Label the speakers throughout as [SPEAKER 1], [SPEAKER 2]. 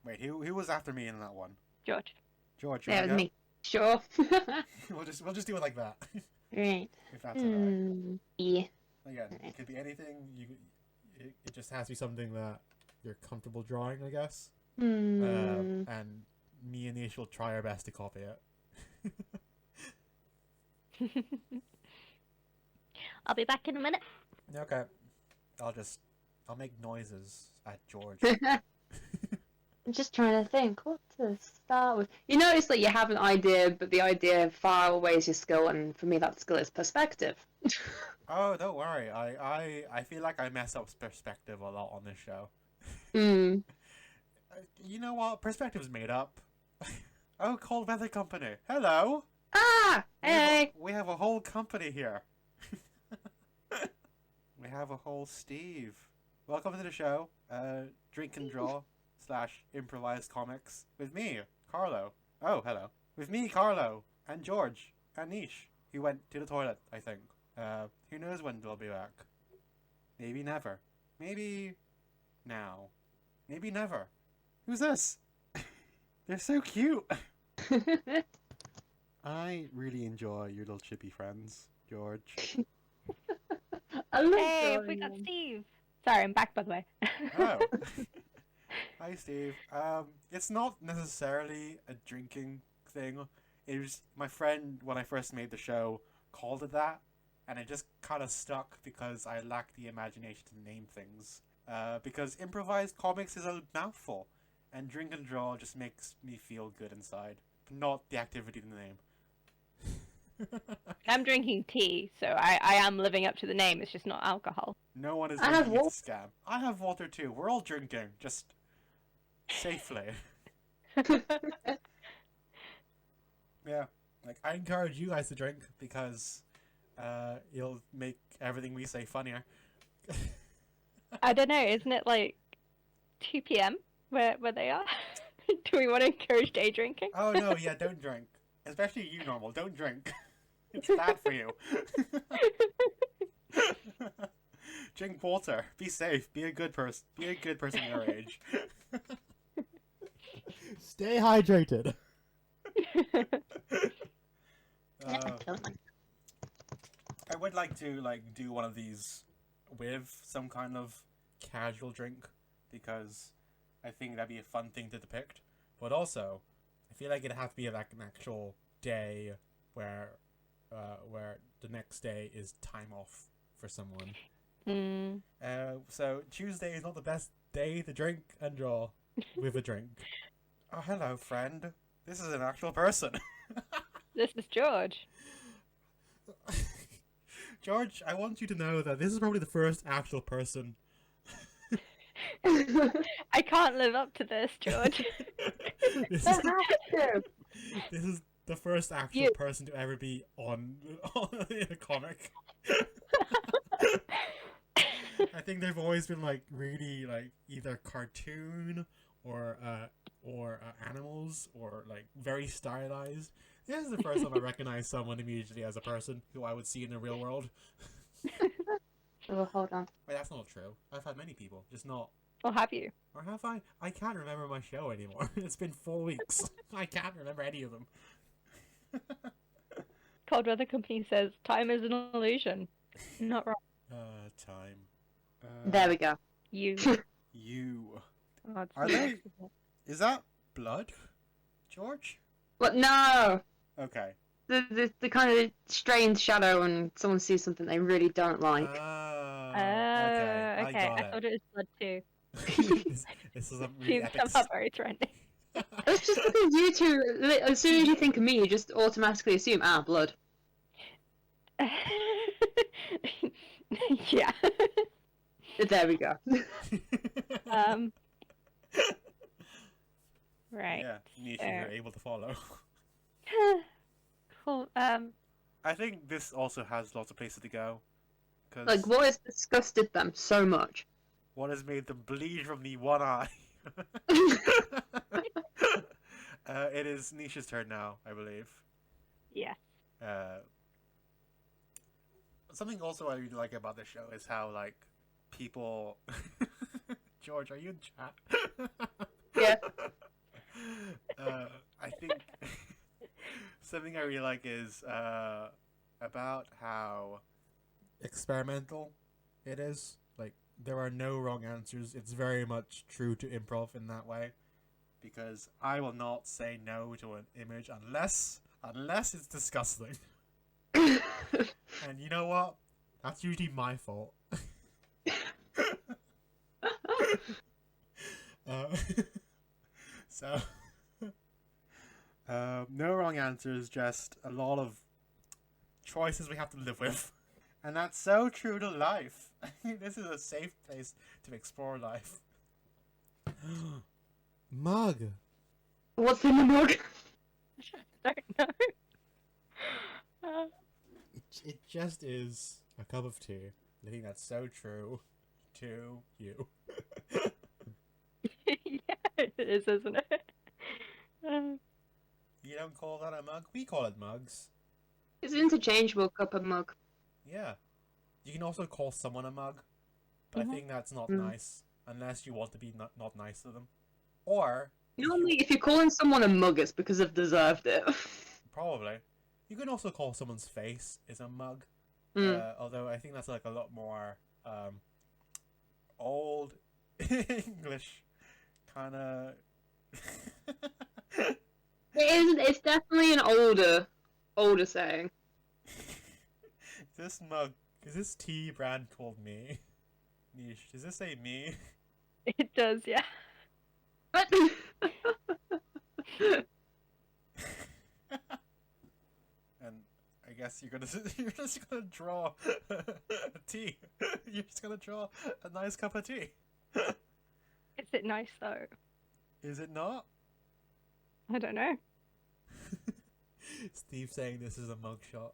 [SPEAKER 1] Wait, who was after me in that one?
[SPEAKER 2] George.
[SPEAKER 1] George, you
[SPEAKER 3] That
[SPEAKER 1] wanna
[SPEAKER 3] was
[SPEAKER 1] go?
[SPEAKER 3] me. Sure.
[SPEAKER 1] We'll just do it like that.
[SPEAKER 3] Right.
[SPEAKER 1] If that's alright.
[SPEAKER 3] Yeah.
[SPEAKER 1] Again, it could be anything. It just has to be something that you're comfortable drawing, I guess. And me and Nish will try our best to copy it.
[SPEAKER 2] I'll be back in a minute.
[SPEAKER 1] Okay. I'll make noises at George.
[SPEAKER 3] I'm just trying to think what to start with. You notice that you have an idea, but the idea far outweighs your skill, and for me, that skill is perspective.
[SPEAKER 1] Oh, don't worry. I feel like I mess up perspective a lot on this show.
[SPEAKER 3] Hmm.
[SPEAKER 1] You know what? Perspective's made up. Oh, Cold Weather Company. Hello.
[SPEAKER 3] Ah! Hey!
[SPEAKER 1] We have a whole company here. We have a whole Steve. Welcome to the show. Drink and Draw / Improvised Comics with me, Carlo. Oh, hello. With me, Carlo, and George, and Nish. He went to the toilet, I think. Who knows when they'll be back? Maybe never. Maybe now. Maybe never. Who's this? They're so cute. I really enjoy your little chippy friends, George.
[SPEAKER 3] I love
[SPEAKER 2] Hey, we
[SPEAKER 3] drawing
[SPEAKER 2] got
[SPEAKER 3] them.
[SPEAKER 2] Steve. Sorry, I'm back by the way.
[SPEAKER 1] Oh. Hi, Steve. It's not necessarily a drinking thing. It was my friend, when I first made the show, called it that, and it just kind of stuck because I lack the imagination to name things. Because improvised comics is a mouthful, and drink and draw just makes me feel good inside, but not the activity in the name.
[SPEAKER 2] I'm drinking tea, so I am living up to the name. It's just not alcohol.
[SPEAKER 1] No one is
[SPEAKER 3] I have
[SPEAKER 1] drinking, it's a scam. I have water too. We're all drinking, just safely. Yeah, like I encourage you guys to drink because it'll make everything we say funnier.
[SPEAKER 2] I don't know. Isn't it like 2 p.m. where they are? Do we want to encourage day drinking?
[SPEAKER 1] Oh no, yeah, don't drink. Especially you, normal. Don't drink. It's bad for you. Drink water. Be safe. Be a good person. Be a good person your age. Stay hydrated. I would like to do one of these with some kind of casual drink because I think that'd be a fun thing to depict. But also, I feel like it'd have to be like an actual day where the next day is time off for someone.
[SPEAKER 2] Mm.
[SPEAKER 1] So Tuesday is not the best day to drink and draw with a drink. Oh, hello, friend. This is an actual person.
[SPEAKER 2] This is George.
[SPEAKER 1] George, I want you to know that this is probably the first actual person.
[SPEAKER 2] I can't live up to this, George.
[SPEAKER 1] this,
[SPEAKER 3] I
[SPEAKER 1] is,
[SPEAKER 3] have to.
[SPEAKER 1] this is the first actual
[SPEAKER 2] You-
[SPEAKER 1] person to ever be on in a comic. I think they've always been like really like either cartoon or animals or like very stylized. This is the first time I recognize someone immediately as a person who I would see in the real world.
[SPEAKER 3] Oh, hold on.
[SPEAKER 1] Wait, that's not true. I've had many people, just not.
[SPEAKER 2] Or have you?
[SPEAKER 1] Or have I? I can't remember my show anymore. It's been 4 weeks. I can't remember any of them.
[SPEAKER 2] Cold Weather Company says time is an illusion. Not wrong.
[SPEAKER 1] Time.
[SPEAKER 3] There we go.
[SPEAKER 2] You.
[SPEAKER 1] You.
[SPEAKER 2] Oh, it's
[SPEAKER 1] Are
[SPEAKER 2] so
[SPEAKER 1] they?
[SPEAKER 2] excellent.
[SPEAKER 1] Is that blood, George?
[SPEAKER 3] What? No!
[SPEAKER 1] Okay.
[SPEAKER 3] The kind of strange shadow when someone sees something they really don't like.
[SPEAKER 1] Okay.
[SPEAKER 2] Okay.
[SPEAKER 1] I got
[SPEAKER 2] I thought it was blood too.
[SPEAKER 1] this is a really
[SPEAKER 2] Seems
[SPEAKER 1] epic.
[SPEAKER 2] somehow very trendy.
[SPEAKER 3] It's just because you two, as soon as you think of me, you just automatically assume, blood.
[SPEAKER 2] Yeah.
[SPEAKER 3] There we go.
[SPEAKER 2] Right.
[SPEAKER 1] Yeah, Nish, you're able to follow.
[SPEAKER 2] Cool.
[SPEAKER 1] I think this also has lots of places to go. Cause
[SPEAKER 3] Like, what has disgusted them so much?
[SPEAKER 1] what has made them bleed from the one eye? It is Nish's turn now, I believe.
[SPEAKER 2] Yeah.
[SPEAKER 1] Something also I really like about this show is how like people. George, are you in chat?
[SPEAKER 3] Yeah.
[SPEAKER 1] Something I really like is about how experimental it is. Like, there are no wrong answers. It's very much true to improv in that way. Because I will not say no to an image unless it's disgusting. And you know what? That's usually my fault. uh, so, no wrong answers, just a lot of choices we have to live with. And that's so true to life. This is a safe place to explore life. Mug.
[SPEAKER 3] What's in the mug?
[SPEAKER 2] I don't know.
[SPEAKER 1] It just is a cup of tea. I think that's so true to you.
[SPEAKER 2] Yeah, it is, isn't it?
[SPEAKER 1] You don't call that a mug? We call it mugs.
[SPEAKER 3] It's an interchangeable cup and mug.
[SPEAKER 1] Yeah. You can also call someone a mug, but I think that's not nice, unless you want to be not nice to them. Or...
[SPEAKER 3] Normally, if you're calling someone a mug, it's because they've deserved it.
[SPEAKER 1] Probably. You can also call someone's face is a mug. Although I think that's like a lot more old English kind of...
[SPEAKER 3] It's definitely an older saying.
[SPEAKER 1] This mug, is this tea brand called me? Niche, does this say me?
[SPEAKER 2] It does, yeah.
[SPEAKER 3] What?
[SPEAKER 1] And I guess you're just gonna draw a tea. You're just gonna draw a nice cup of tea.
[SPEAKER 2] Is it nice though?
[SPEAKER 1] Is it not?
[SPEAKER 2] I don't know.
[SPEAKER 1] Steve saying this is a mugshot.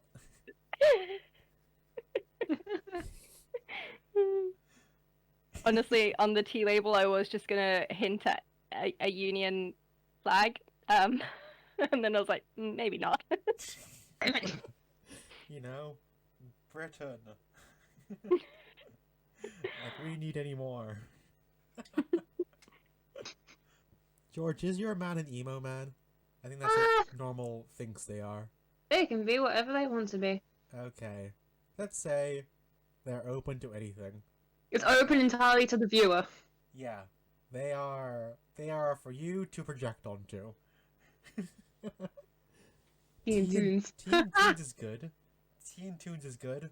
[SPEAKER 2] Honestly, on the tea label, I was just gonna hint at a Union flag, and then I was like, maybe not.
[SPEAKER 1] You know, Britain. Like, we need any more. George, is your man an emo man? I think that's what normal thinks they are.
[SPEAKER 3] They can be whatever they want to be.
[SPEAKER 1] Okay. Let's say they're open to anything.
[SPEAKER 3] It's open entirely to the viewer.
[SPEAKER 1] Yeah. They are for you to project onto.
[SPEAKER 3] Teen Tunes.
[SPEAKER 1] Teen Tunes is good. Teen Tunes is good.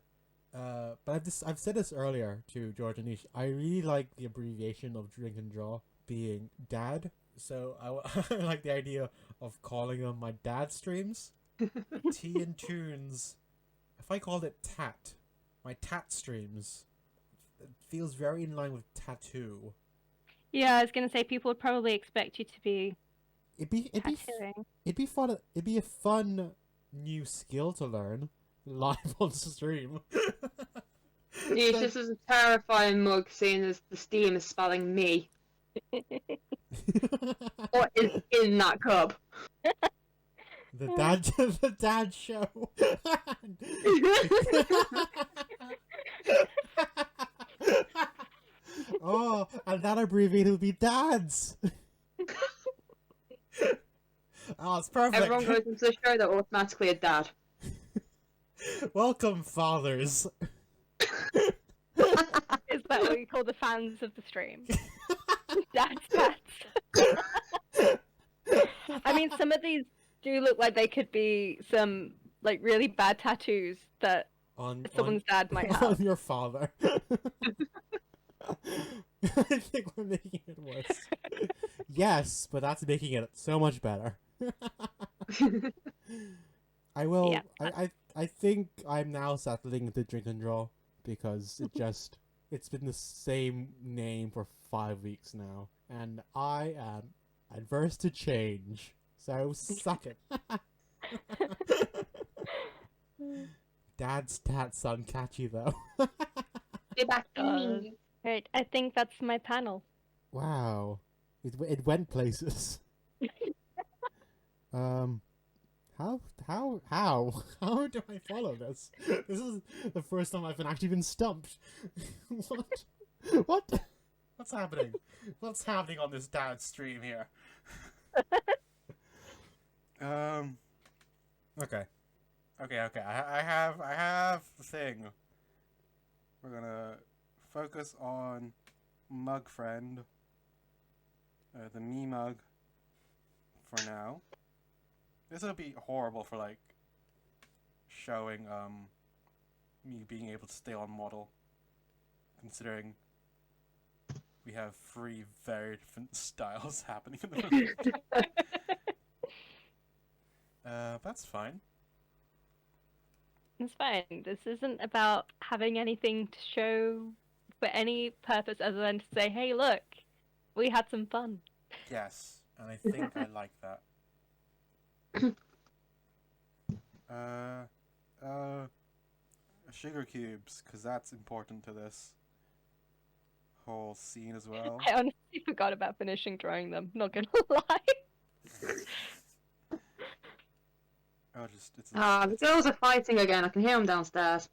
[SPEAKER 1] But I've said this earlier to George and Nish. I really like the abbreviation of Drink and Draw being DAD. So I like the idea of calling them my dad streams. Tea and Tunes. If I called it Tat, my Tat streams, it feels very in line with tattoo.
[SPEAKER 2] Yeah, I was gonna say people would probably expect you to be
[SPEAKER 1] It'd be
[SPEAKER 2] tattooing.
[SPEAKER 1] fun. It'd be a fun new skill to learn live on stream.
[SPEAKER 3] Nish, this is a terrifying mug, seeing as the steam is spelling me. Or in that cup.
[SPEAKER 1] The dad show. Oh, and that abbreviated would be dads. Oh, it's perfect.
[SPEAKER 3] Everyone goes into the show, they're automatically a dad.
[SPEAKER 1] Welcome, fathers.
[SPEAKER 2] Is that what you call the fans of the stream? Dad's tats. I mean, some of these do look like they could be some like really bad tattoos that someone's dad might have.
[SPEAKER 1] On your father. I think we're making it worse. Yes, but that's making it so much better. I will. Yeah. I think I'm now settling into Drink and Draw because it's been the same name for 5 weeks now, and I am adverse to change. So suck it. Dad's tats sound catchy though.
[SPEAKER 3] Get back to me.
[SPEAKER 2] Right, I think that's my panel.
[SPEAKER 1] Wow, it went places. How do I follow this? This is the first time I've actually been stumped. What? What's happening? What's happening on this dad stream here? Okay. Okay. I have the thing. We're gonna focus on Mug Friend. The me mug. For now. This would be horrible for like showing me being able to stay on model, considering we have three very different styles happening in the room. That's fine.
[SPEAKER 2] It's fine. This isn't about having anything to show for any purpose other than to say, hey, look, we had some fun.
[SPEAKER 1] Yes, and I think I like that. Sugar cubes, because that's important to this whole scene as well.
[SPEAKER 2] I honestly forgot about finishing drawing them, not gonna lie.
[SPEAKER 1] Oh, just it's.
[SPEAKER 3] The girls are fighting again. I can hear them downstairs.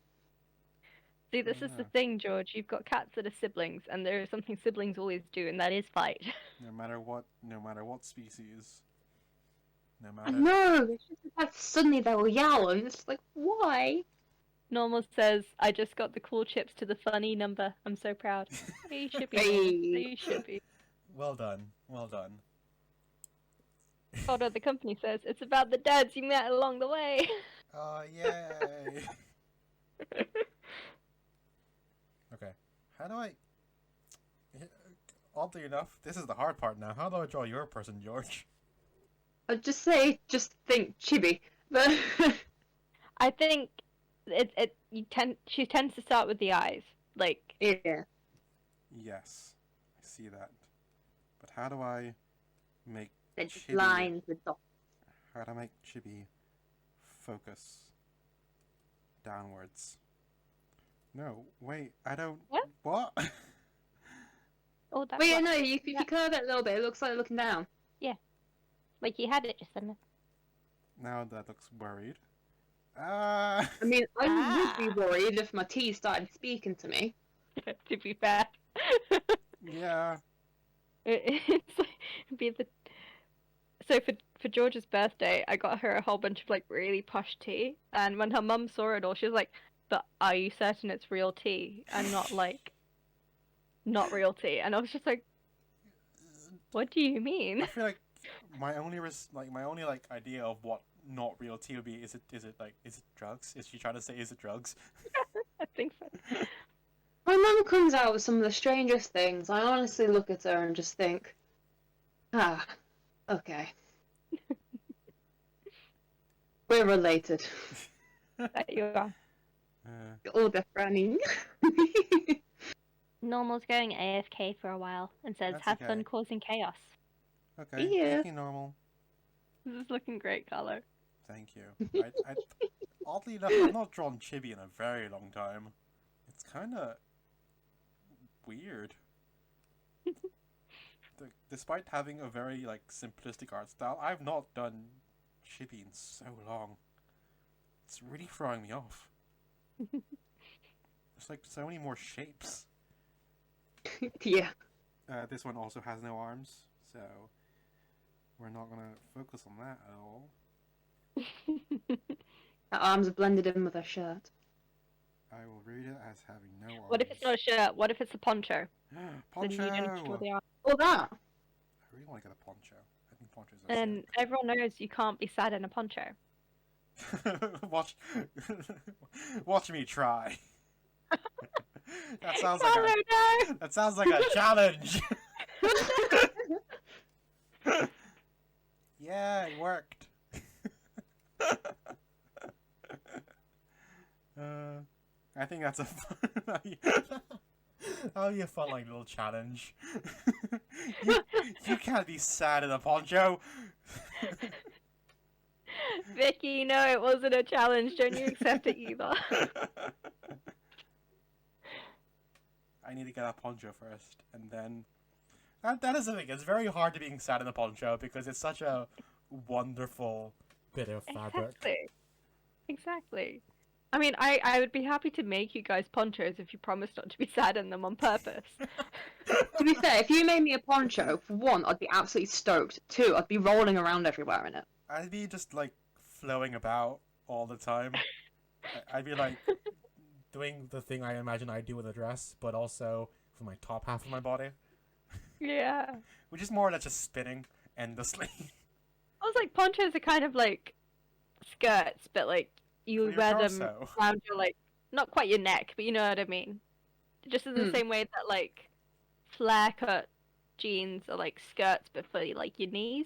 [SPEAKER 2] See, this is the thing, George. You've got cats that are siblings, and there is something siblings always do, and that is fight.
[SPEAKER 1] No matter what species. No matter.
[SPEAKER 3] No, it's just like suddenly they were yelling. It's like, why?
[SPEAKER 2] Normal says, I just got the cool chips to the funny number. I'm so proud. You should be.
[SPEAKER 3] Hey.
[SPEAKER 2] You should be.
[SPEAKER 1] Well done. Well done.
[SPEAKER 2] Although the company says, it's about the dads you met along the way.
[SPEAKER 1] Oh, yay! Okay. How do I... Oddly enough, this is the hard part now. How do I draw your person, George?
[SPEAKER 3] I'd just think chibi. But
[SPEAKER 2] I think she tends to start with the eyes. Like,
[SPEAKER 3] yeah.
[SPEAKER 1] Yes. I see that. But how do I make
[SPEAKER 3] They're just
[SPEAKER 1] Chibi...
[SPEAKER 3] lines with dots.
[SPEAKER 1] How do I make Chibi focus downwards? No, wait, I don't...
[SPEAKER 2] What?
[SPEAKER 1] What?
[SPEAKER 2] oh, that's
[SPEAKER 3] Wait, no, if you curve it a little bit, it looks like they're looking down.
[SPEAKER 2] like you had it just then.
[SPEAKER 1] Now that looks worried. Ah!
[SPEAKER 3] I mean, I would be worried if my teeth started speaking to me.
[SPEAKER 2] To be fair.
[SPEAKER 1] Yeah.
[SPEAKER 2] It's like, it'd be the... So for George's birthday, I got her a whole bunch of like really posh tea, and when her mum saw it all, she was like, "But are you certain it's real tea and not like not real tea?" And I was just like, "What do you mean?"
[SPEAKER 1] I feel like my only idea of what not real tea would be is it drugs? Is she trying to say is it drugs?
[SPEAKER 2] I think so.
[SPEAKER 3] My mum comes out with some of the strangest things. I honestly look at her and just think, okay. We're related.
[SPEAKER 2] You are.
[SPEAKER 3] All different.
[SPEAKER 2] Normal's going AFK for a while and says,
[SPEAKER 1] That's
[SPEAKER 2] "Have
[SPEAKER 1] okay.
[SPEAKER 2] fun causing chaos."
[SPEAKER 1] Okay,
[SPEAKER 3] Yeah.
[SPEAKER 1] thank you, Normal.
[SPEAKER 2] This is looking great color.
[SPEAKER 1] Thank you. Oddly enough, I've not drawn Chibi in a very long time. It's kind of weird. Despite having a very simplistic art style, I've not done Chibi in so long. It's really throwing me off. There's so many more shapes.
[SPEAKER 3] Yeah.
[SPEAKER 1] This one also has no arms, so we're not gonna focus on that at all.
[SPEAKER 3] Her arms are blended in with her shirt.
[SPEAKER 1] I will read it as having no arms.
[SPEAKER 2] What if it's not a shirt? What if it's a poncho?
[SPEAKER 1] Poncho!
[SPEAKER 2] Then you don't draw the arm.
[SPEAKER 3] All that.
[SPEAKER 1] I really want to get a poncho. I think ponchos are
[SPEAKER 2] And everyone knows you can't be sad in a poncho.
[SPEAKER 1] sick. Watch me try. That sounds that sounds like a challenge. Yeah, it worked. I think that's a fun. That'll be a fun little challenge. you can't be sad in a poncho.
[SPEAKER 2] Vicky, no, it wasn't a challenge. Don't you accept it either?
[SPEAKER 1] I need to get a poncho first, and then... That is the thing, it's very hard to being sad in a poncho, because it's such a wonderful bit of fabric.
[SPEAKER 2] Exactly. I mean, I would be happy to make you guys ponchos if you promise not to be sad in them on purpose.
[SPEAKER 3] To be fair, if you made me a poncho, for one, I'd be absolutely stoked. Two, I'd be rolling around everywhere in it.
[SPEAKER 1] I'd be just, flowing about all the time. I'd be like doing the thing I imagine I do with a dress, but also for my top half of my body,
[SPEAKER 2] Yeah.
[SPEAKER 1] which is more or less just spinning endlessly.
[SPEAKER 2] I was like, ponchos are kind of like skirts, but like
[SPEAKER 1] For
[SPEAKER 2] you
[SPEAKER 1] your
[SPEAKER 2] wear them
[SPEAKER 1] torso.
[SPEAKER 2] around your like, not quite your neck, but you know what I mean. Just in the
[SPEAKER 3] Hmm.
[SPEAKER 2] same way that like flare cut jeans are like skirts, but for like your knees.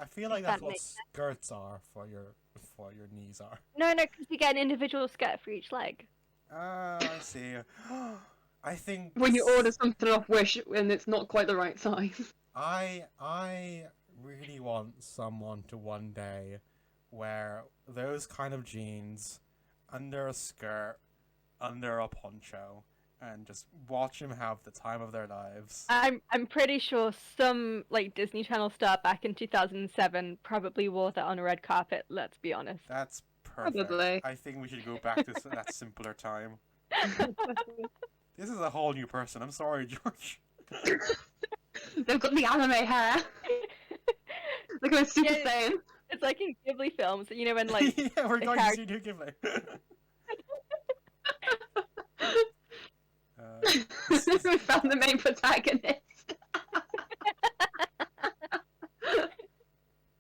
[SPEAKER 1] I feel
[SPEAKER 2] If
[SPEAKER 1] like that's
[SPEAKER 2] that
[SPEAKER 1] what
[SPEAKER 2] makes
[SPEAKER 1] skirts are for your knees are.
[SPEAKER 2] No, no, because you get an individual skirt for each leg.
[SPEAKER 1] Ah, I see. I think
[SPEAKER 3] When you order something off Wish and it's not quite the right size.
[SPEAKER 1] I really want someone to one day wear those kind of jeans under a skirt, under a poncho, and just watch them have the time of their lives.
[SPEAKER 2] I'm pretty sure some like Disney Channel star back in 2007 probably wore that on a red carpet. Let's be honest.
[SPEAKER 1] That's perfect.
[SPEAKER 3] Probably.
[SPEAKER 1] I think we should go back to that simpler time. This is a whole new person. I'm sorry, George.
[SPEAKER 3] They've got the anime hair. They're going Super
[SPEAKER 2] Yeah.
[SPEAKER 3] Saiyan.
[SPEAKER 2] It's like in Ghibli films, you know, when like
[SPEAKER 1] yeah, we're
[SPEAKER 2] the
[SPEAKER 1] going to
[SPEAKER 2] character-
[SPEAKER 1] see New Ghibli.
[SPEAKER 3] We found the main protagonist.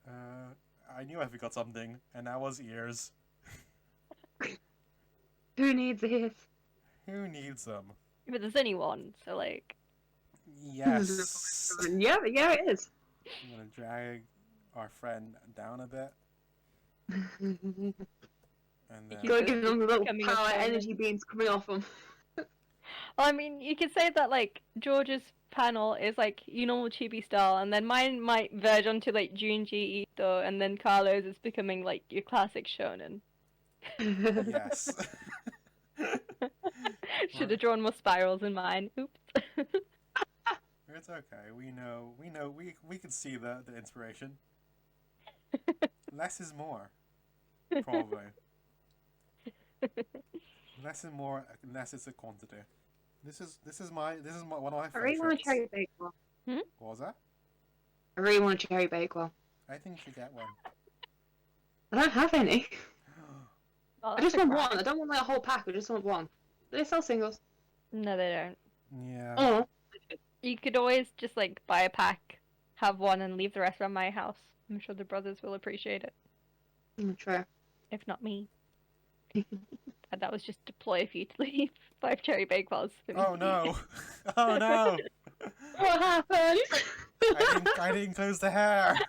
[SPEAKER 1] I knew I forgot something, and that was ears.
[SPEAKER 3] Who needs ears?
[SPEAKER 1] Who needs them?
[SPEAKER 2] but there's only one, so like
[SPEAKER 1] Yes.
[SPEAKER 3] Yeah, it is.
[SPEAKER 1] I'm gonna drag our friend down a bit, and then
[SPEAKER 3] Go give them the little
[SPEAKER 2] Becoming a
[SPEAKER 3] power
[SPEAKER 2] shonen.
[SPEAKER 3] energy beams coming off them.
[SPEAKER 2] well, I mean, you could say that like George's panel is like your normal chibi style, and then mine might verge onto like Junji Ito, and then Carlo's is becoming like your classic shonen.
[SPEAKER 1] yes.
[SPEAKER 2] Should have drawn more spirals in mine. Oops.
[SPEAKER 1] It's okay. We know. We can see the inspiration. Less is more. Probably. Less is more. Less is a quantity. This is one of my
[SPEAKER 3] I really want a
[SPEAKER 1] favorites.
[SPEAKER 3] cherry bakewell.
[SPEAKER 1] What was that?
[SPEAKER 3] I really want a cherry bakewell.
[SPEAKER 1] I think you should get one.
[SPEAKER 3] I don't have any.
[SPEAKER 2] Oh,
[SPEAKER 3] I
[SPEAKER 2] that's
[SPEAKER 3] just
[SPEAKER 2] a
[SPEAKER 3] want
[SPEAKER 2] crap.
[SPEAKER 3] one. I don't want like a whole pack. I just want one. Do they sell singles?
[SPEAKER 2] No, they don't.
[SPEAKER 1] Yeah.
[SPEAKER 3] Oh.
[SPEAKER 2] You could always just like buy a pack, have one, and leave the rest around my house. I'm sure the brothers will appreciate it,
[SPEAKER 3] True.
[SPEAKER 2] if not me. And that was just a ploy for you to leave 5 cherry bakewells. for me
[SPEAKER 1] Oh
[SPEAKER 2] to
[SPEAKER 1] no! Oh no!
[SPEAKER 3] What happened?
[SPEAKER 1] I didn't close the hair.
[SPEAKER 2] eat.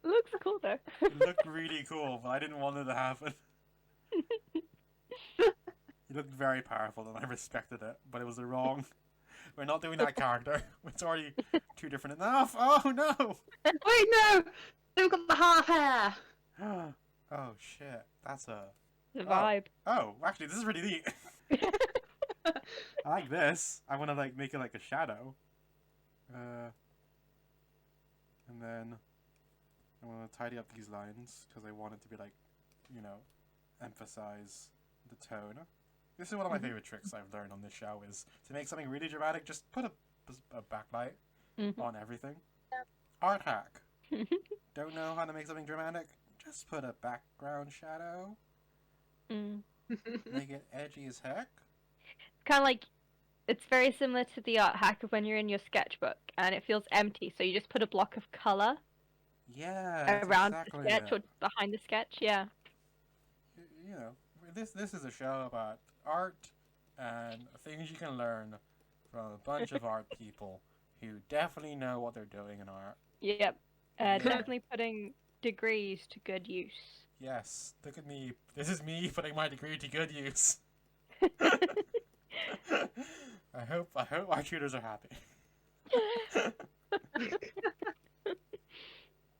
[SPEAKER 2] It looks cool though.
[SPEAKER 1] It looked really cool, but I didn't want it to happen. It looked very powerful, and I respected it, but it was the wrong. We're not doing that character. It's already too different enough. Oh no!
[SPEAKER 3] Wait, no! They've got the half hair!
[SPEAKER 1] Oh shit! That's a.
[SPEAKER 2] The vibe.
[SPEAKER 1] Oh, actually, this is really neat. I like this. I want to like make it like a shadow. And then I want to tidy up these lines because I want it to be like, emphasize the tone. This is one of my favorite tricks I've learned on this show is to make something really dramatic. Just put a backlight
[SPEAKER 2] Mhm.
[SPEAKER 1] on everything. Art hack. Don't know how to make something dramatic? Just put a background shadow.
[SPEAKER 2] Mm.
[SPEAKER 1] Make it edgy as heck.
[SPEAKER 2] Kind of like, it's very similar to the art hack of when you're in your sketchbook and it feels empty, so you just put a block of color
[SPEAKER 1] Yeah, that's
[SPEAKER 2] around
[SPEAKER 1] exactly
[SPEAKER 2] the sketch
[SPEAKER 1] it.
[SPEAKER 2] or behind the sketch. Yeah.
[SPEAKER 1] You know, this is a show about art and things you can learn from a bunch of art people who definitely know what they're doing in art.
[SPEAKER 2] Yep.
[SPEAKER 1] Yeah.
[SPEAKER 2] Definitely putting degrees to good use.
[SPEAKER 1] Yes, look at me. This is me putting my degree to good use. I hope our tutors are happy.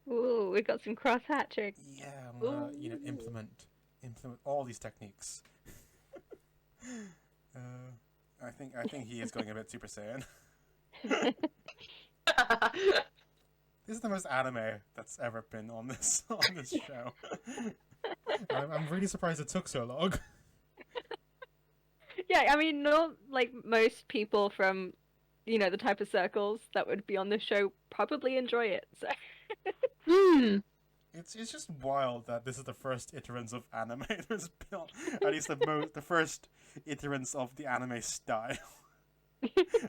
[SPEAKER 2] Ooh, we got some cross hatching.
[SPEAKER 1] Yeah, I'm gonna implement all these techniques. I think he is going a bit Super Saiyan. This is the most anime that's ever been on this show. I'm really surprised it took so long.
[SPEAKER 2] Yeah, I mean, not like most people from, the type of circles that would be on the show probably enjoy it. So,
[SPEAKER 1] It's just wild that this is the first iterance of anime. There's been at least the first iterance of the anime style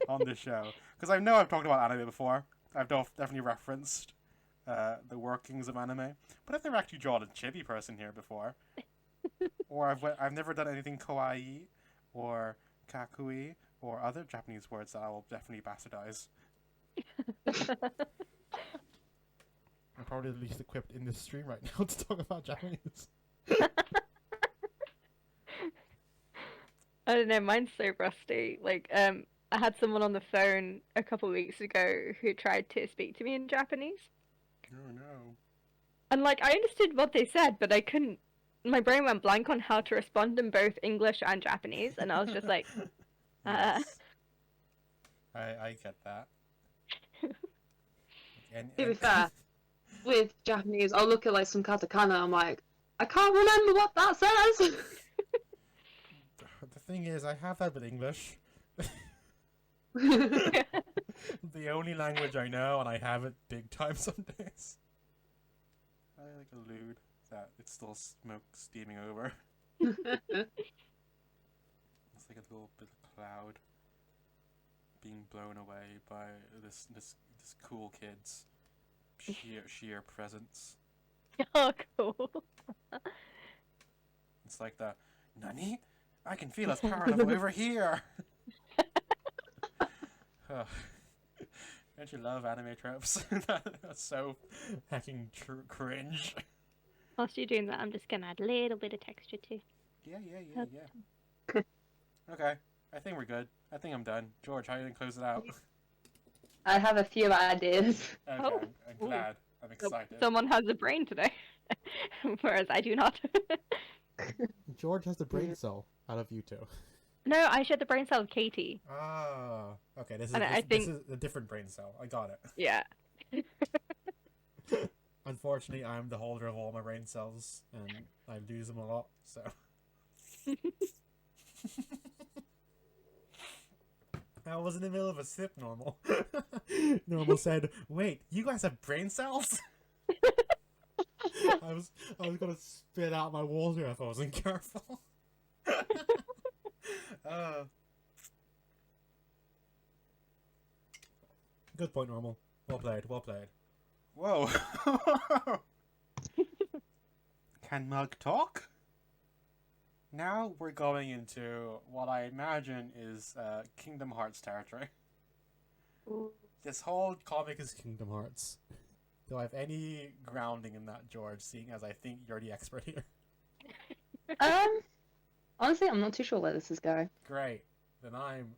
[SPEAKER 1] on the show. Because I know I've talked about anime before. I've definitely referenced the workings of anime, but I've never actually drawn a chibi person here before. Or I've never done anything kawaii or kakui or other Japanese words that I will definitely bastardize. I'm probably the least equipped in this stream right now to talk about Japanese.
[SPEAKER 2] I don't know, mine's so rusty. Like, I had someone on the phone a couple weeks ago who tried to speak to me in Japanese.
[SPEAKER 1] Oh no.
[SPEAKER 2] And, like, I understood what they said, but I couldn't. My brain went blank on how to respond in both English and Japanese, and I was just like,
[SPEAKER 1] Yes. I get that.
[SPEAKER 3] To be fair, with Japanese, I'll look at like some katakana. I'm like, I can't remember what that says.
[SPEAKER 1] The thing is, I have that with English. The only language I know, and I have it big time some days. I like allude that it's still smoke steaming over. It's like a little bit of cloud being blown away by this cool kid's sheer presence.
[SPEAKER 2] oh, cool.
[SPEAKER 1] It's like the Nani? I can feel his power level over here. Oh. Don't you love anime tropes? That's so hecking cringe.
[SPEAKER 2] Whilst you're doing that, I'm just gonna add a little bit of texture too.
[SPEAKER 1] Yeah. Okay, I think we're good. I think I'm done. George, how are you gonna close it out?
[SPEAKER 3] I have a few ideas.
[SPEAKER 1] Okay,
[SPEAKER 2] Oh.
[SPEAKER 1] I'm glad. I'm excited.
[SPEAKER 2] Someone has a brain today, whereas I do not.
[SPEAKER 1] George has the brain cell out of you two.
[SPEAKER 2] No, I shared the brain cell with Katie.
[SPEAKER 1] Ah, okay. This
[SPEAKER 2] And I
[SPEAKER 1] this
[SPEAKER 2] think-
[SPEAKER 1] is a different brain cell. I got it.
[SPEAKER 2] Yeah.
[SPEAKER 1] Unfortunately, I'm the holder of all my brain cells, and I lose them a lot. So. I was in the middle of a sip, Normal. Normal said, "Wait, you guys have brain cells?" I was gonna spit out my water if I wasn't careful. Good point, Normal. Well played. Whoa. Can Mug talk? Now we're going into what I imagine is Kingdom Hearts territory.
[SPEAKER 2] Ooh.
[SPEAKER 1] This whole comic is Kingdom Hearts. Do I have any grounding in that, George, seeing as I think you're the expert here?
[SPEAKER 3] Honestly, I'm not too sure where this is going.
[SPEAKER 1] Great. Then I'm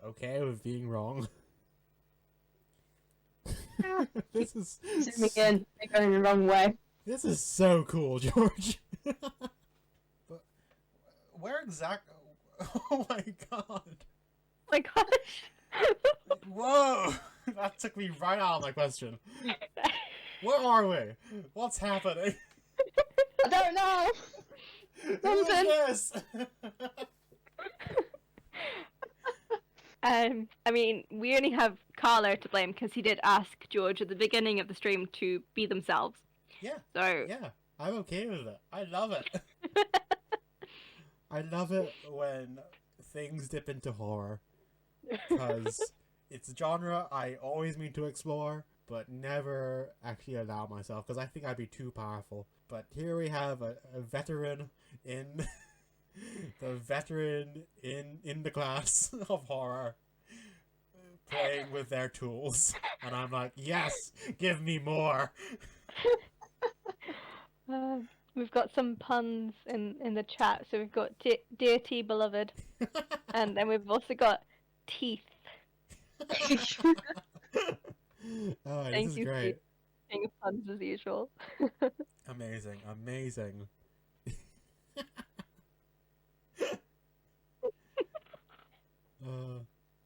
[SPEAKER 1] okay with being wrong. This is
[SPEAKER 3] Zooming in, they're going the wrong way.
[SPEAKER 1] This is so cool, George. But where exactly? Oh my god!
[SPEAKER 2] My gosh.
[SPEAKER 1] Whoa! That took me right out of my question. Where are we? What's happening?
[SPEAKER 3] I don't know.
[SPEAKER 1] Who is this?
[SPEAKER 2] I mean, we only have Carlo to blame because he did ask George at the beginning of the stream to be themselves.
[SPEAKER 1] Yeah.
[SPEAKER 2] So
[SPEAKER 1] Yeah, I'm okay with it. I love it. I love it when things dip into horror. Because it's a genre I always mean to explore, but never actually allow myself, because I think I'd be too powerful. But here we have a veteran in... the veteran in the class of horror playing with their tools. And I'm like, yes, give me more.
[SPEAKER 2] We've got some puns in the chat. So we've got Dear T Beloved, and then we've also got Teath.
[SPEAKER 1] Oh, this
[SPEAKER 2] Thank
[SPEAKER 1] is
[SPEAKER 2] you,
[SPEAKER 1] great.
[SPEAKER 2] King of puns as usual.
[SPEAKER 1] Amazing.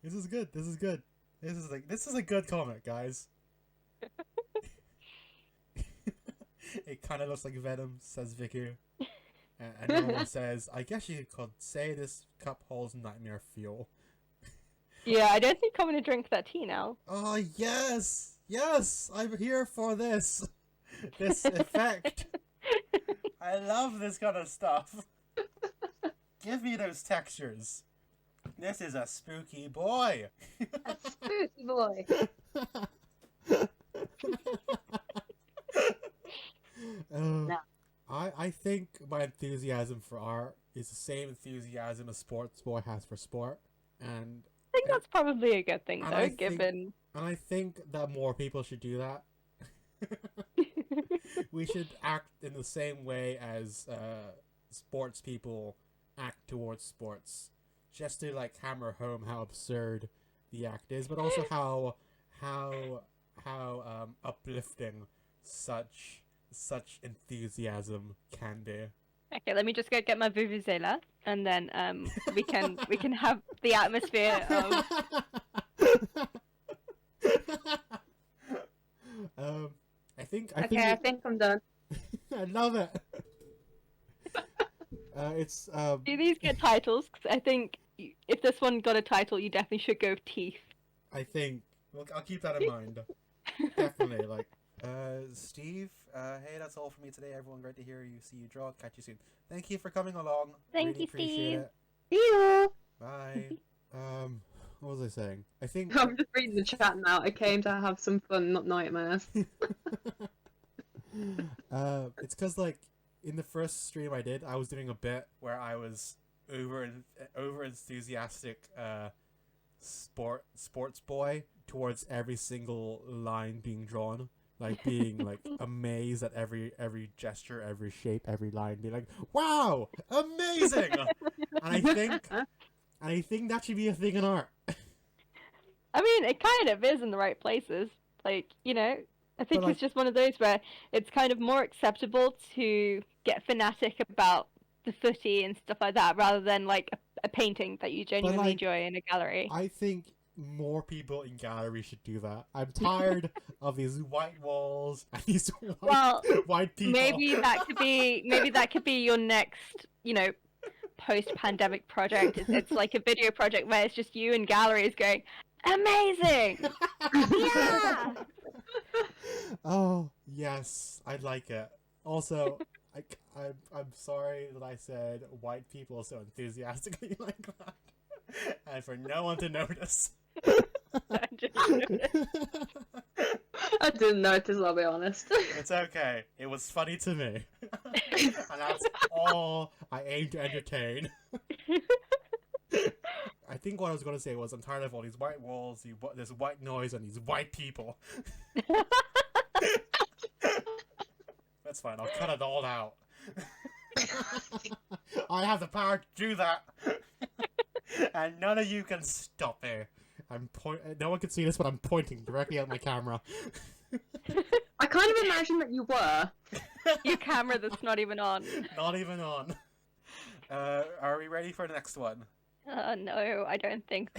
[SPEAKER 1] This is good. This is a good comic, guys. It kind of looks like Venom, says Vicky. And Normal says, I guess you could say this cup holds nightmare fuel.
[SPEAKER 2] Yeah, I don't think I'm gonna drink that tea now.
[SPEAKER 1] Oh, yes! Yes! I'm here for this! This effect. I love this kind of stuff. Give me those textures. This is a spooky boy.
[SPEAKER 3] A spooky boy. No.
[SPEAKER 1] I think my enthusiasm for art is the same enthusiasm a sports boy has for sport, and
[SPEAKER 2] I think that's probably a good thing,
[SPEAKER 1] And
[SPEAKER 2] though,
[SPEAKER 1] I think-
[SPEAKER 2] given.
[SPEAKER 1] and I think that more people should do that. We should act in the same way as sports people act towards sports, just to like hammer home how absurd the act is, but also how uplifting such enthusiasm can be.
[SPEAKER 2] Okay, let me just go get my vuvuzela, and then we can have the atmosphere of.
[SPEAKER 1] I think
[SPEAKER 3] Okay, I think I'm done.
[SPEAKER 1] I love it. It's
[SPEAKER 2] Do these get titles? Because I think if this one got a title, you definitely should go with Teath.
[SPEAKER 1] I think I'll keep that in mind. Definitely. Like Steve, hey, that's all for me today. Everyone, great to hear you, see you draw. Catch you soon. Thank you for coming along.
[SPEAKER 2] Thank
[SPEAKER 1] Really
[SPEAKER 2] you,
[SPEAKER 1] appreciate
[SPEAKER 2] Steve.
[SPEAKER 1] it.
[SPEAKER 3] See you.
[SPEAKER 1] Bye. What was I saying? I think
[SPEAKER 3] I'm just reading the chat now. I came to have some fun, not nightmares.
[SPEAKER 1] it's because like in the first stream I did, I was doing a bit where I was over enthusiastic sports boy towards every single line being drawn, like being like amazed at every gesture, every shape, every line, being like, wow, amazing. And I think that should be a thing in art.
[SPEAKER 2] I mean, it kind of is in the right places. Like, you know, I think
[SPEAKER 1] But, like-
[SPEAKER 2] it's just one of those where it's kind of more acceptable to get fanatic about the footy and stuff like that, rather than like a painting that you genuinely
[SPEAKER 1] like,
[SPEAKER 2] enjoy in a gallery.
[SPEAKER 1] I think more people in galleries should do that. I'm tired of these white walls and these
[SPEAKER 2] Well,
[SPEAKER 1] white people.
[SPEAKER 2] maybe that could be your next, you know, post-pandemic project. It's like a video project where it's just you in galleries going, amazing, yeah.
[SPEAKER 1] Oh yes, I like it. Also, I'm sorry that I said white people so enthusiastically like that, and for no one to notice.
[SPEAKER 3] I didn't notice, I'll be honest.
[SPEAKER 1] It's okay. It was funny to me, and that's all I aim to entertain. I think what I was going to say was I'm tired of all these white walls, this white noise, and these white people. That's fine. I'll cut it all out. I have the power to do that, and none of you can stop me. No one can see this, but I'm pointing directly at my camera.
[SPEAKER 3] I kind of imagine that you were.
[SPEAKER 2] Your camera that's not even on.
[SPEAKER 1] Not even on. Are we ready for the next one?
[SPEAKER 2] No, I don't think.